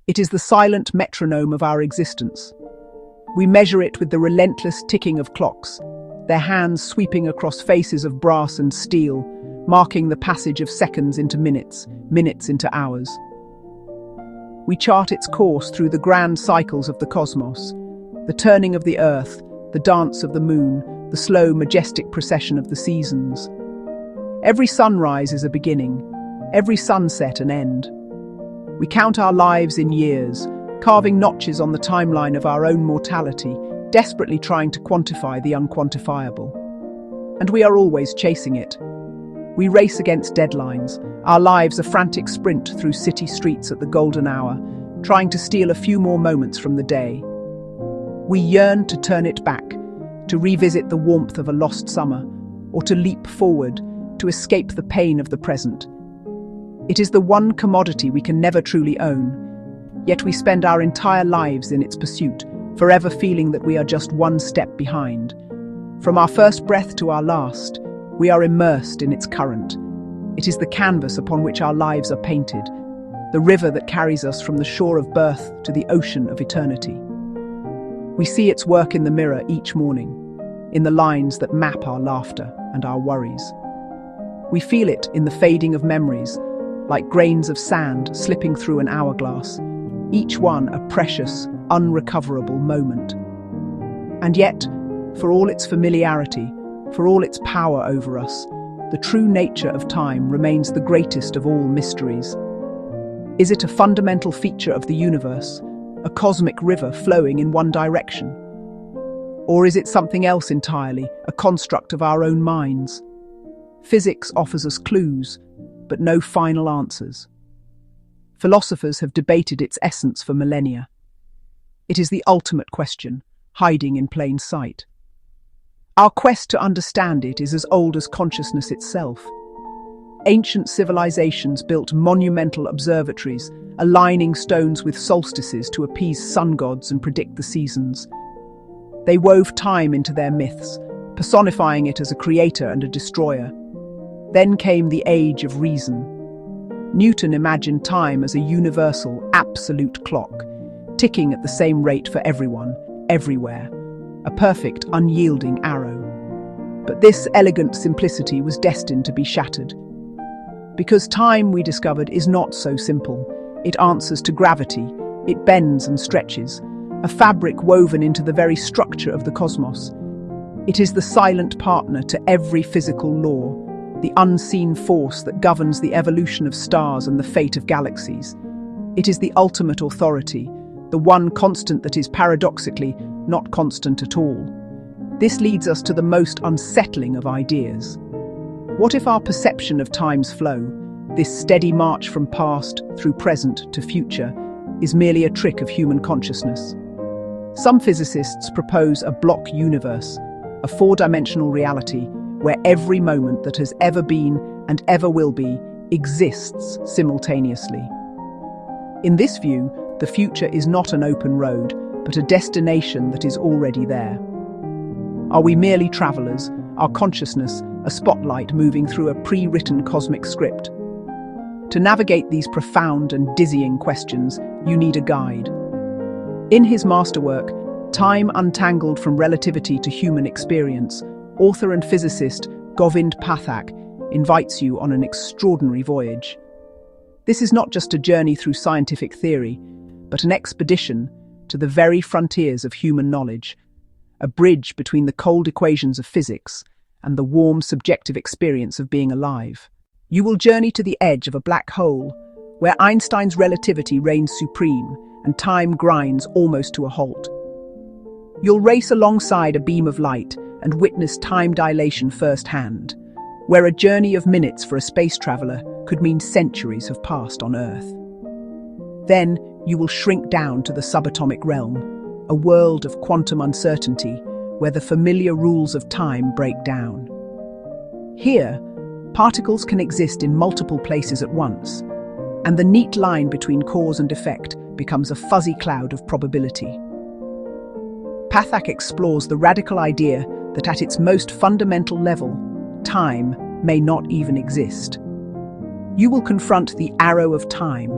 It is the silent metronome of our existence. We measure it with the relentless ticking of clocks, their hands sweeping across faces of brass and steel, marking the passage of seconds into minutes, minutes into hours. We chart its course through the grand cycles of the cosmos, the turning of the earth, the dance of the moon, the slow, majestic procession of the seasons. Every sunrise is a beginning, every sunset an end. We count our lives in years, carving notches on the timeline of our own mortality, desperately trying to quantify the unquantifiable. And we are always chasing it. We race against deadlines, our lives a frantic sprint through city streets at the golden hour, trying to steal a few more moments from the day. We yearn to turn it back, to revisit the warmth of a lost summer, or to leap forward, to escape the pain of the present. It is the one commodity we can never truly own, yet we spend our entire lives in its pursuit, forever feeling that we are just one step behind. From our first breath to our last, we are immersed in its current. It is the canvas upon which our lives are painted, the river that carries us from the shore of birth to the ocean of eternity. We see its work in the mirror each morning, in the lines that map our laughter and our worries. We feel it in the fading of memories, like grains of sand slipping through an hourglass, each one a precious, unrecoverable moment. And yet, for all its familiarity, for all its power over us, the true nature of time remains the greatest of all mysteries. Is it a fundamental feature of the universe, a cosmic river flowing in one direction? Or is it something else entirely, a construct of our own minds? Physics offers us clues, but no final answers. Philosophers have debated its essence for millennia. It is the ultimate question, hiding in plain sight. Our quest to understand it is as old as consciousness itself. Ancient civilizations built monumental observatories, aligning stones with solstices to appease sun gods and predict the seasons. They wove time into their myths, personifying it as a creator and a destroyer. Then came the age of reason. Newton imagined time as a universal, absolute clock, ticking at the same rate for everyone, everywhere. A perfect, unyielding arrow. But this elegant simplicity was destined to be shattered. Because time, we discovered, is not so simple. It answers to gravity, it bends and stretches, a fabric woven into the very structure of the cosmos. It is the silent partner to every physical law, the unseen force that governs the evolution of stars and the fate of galaxies. It is the ultimate authority, the one constant that is paradoxically not constant at all. This leads us to the most unsettling of ideas. What if our perception of time's flow, this steady march from past through present to future, is merely a trick of human consciousness? Some physicists propose a block universe, a four-dimensional reality where every moment that has ever been and ever will be exists simultaneously. In this view, the future is not an open road, but a destination that is already there. Are we merely travelers, our consciousness a spotlight moving through a pre-written cosmic script? To navigate these profound and dizzying questions, you need a guide. In his masterwork, Time Untangled from Relativity to Human Experience, author and physicist Govind Pathak invites you on an extraordinary voyage. This is not just a journey through scientific theory, but an expedition to the very frontiers of human knowledge, a bridge between the cold equations of physics and the warm subjective experience of being alive. You will journey to the edge of a black hole, where Einstein's relativity reigns supreme and time grinds almost to a halt. You'll race alongside a beam of light and witness time dilation firsthand, where a journey of minutes for a space traveler could mean centuries have passed on Earth. Then you will shrink down to the subatomic realm, a world of quantum uncertainty where the familiar rules of time break down. Here, particles can exist in multiple places at once, and the neat line between cause and effect becomes a fuzzy cloud of probability. Pathak explores the radical idea that at its most fundamental level, time may not even exist. You will confront the arrow of time,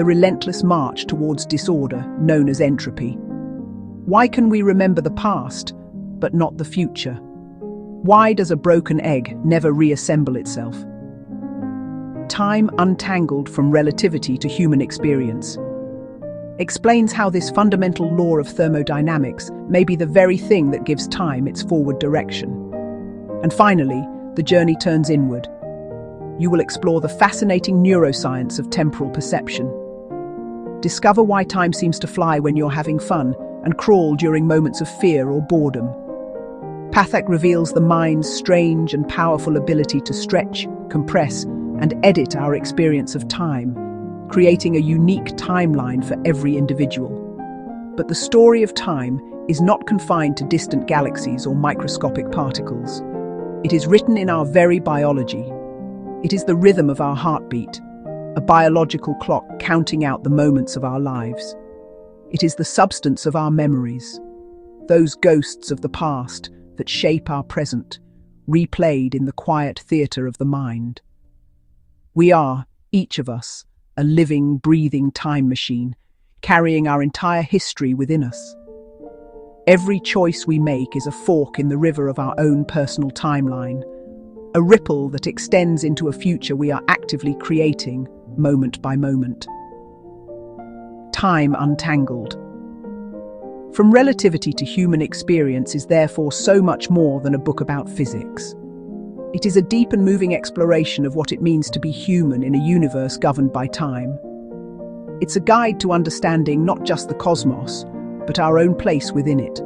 the relentless march towards disorder known as entropy. Why can we remember the past, but not the future? Why does a broken egg never reassemble itself? Time Untangled from Relativity to Human Experience explains how this fundamental law of thermodynamics may be the very thing that gives time its forward direction. And finally, the journey turns inward. You will explore the fascinating neuroscience of temporal perception. Discover why time seems to fly when you're having fun and crawl during moments of fear or boredom. Pathak reveals the mind's strange and powerful ability to stretch, compress, and edit our experience of time, creating a unique timeline for every individual. But the story of time is not confined to distant galaxies or microscopic particles. It is written in our very biology. It is the rhythm of our heartbeat, a biological clock counting out the moments of our lives. It is the substance of our memories, those ghosts of the past that shape our present, replayed in the quiet theatre of the mind. We are, each of us, a living, breathing time machine, carrying our entire history within us. Every choice we make is a fork in the river of our own personal timeline, a ripple that extends into a future we are actively creating, moment by moment. Time Untangled. From Relativity to Human Experience is therefore so much more than a book about physics. It is a deep and moving exploration of what it means to be human in a universe governed by time. It's a guide to understanding not just the cosmos, but our own place within it.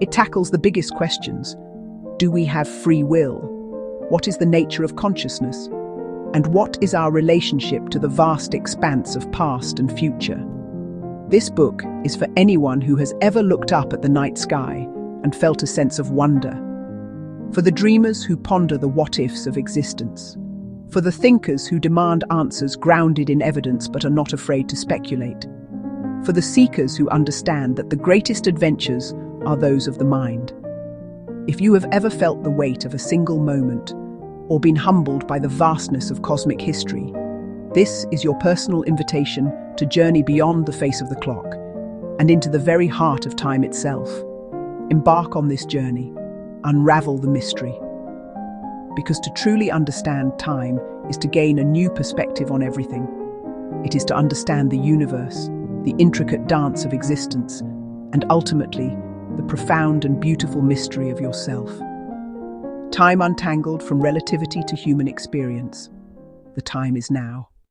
It tackles the biggest questions. Do we have free will? What is the nature of consciousness? And what is our relationship to the vast expanse of past and future? This book is for anyone who has ever looked up at the night sky and felt a sense of wonder. For the dreamers who ponder the what-ifs of existence. For the thinkers who demand answers grounded in evidence but are not afraid to speculate. For the seekers who understand that the greatest adventures are those of the mind. If you have ever felt the weight of a single moment or been humbled by the vastness of cosmic history, this is your personal invitation to journey beyond the face of the clock and into the very heart of time itself. Embark on this journey, unravel the mystery. Because to truly understand time is to gain a new perspective on everything. It is to understand the universe, the intricate dance of existence, and ultimately, the profound and beautiful mystery of yourself. Time Untangled from Relativity to Human Experience. The time is now.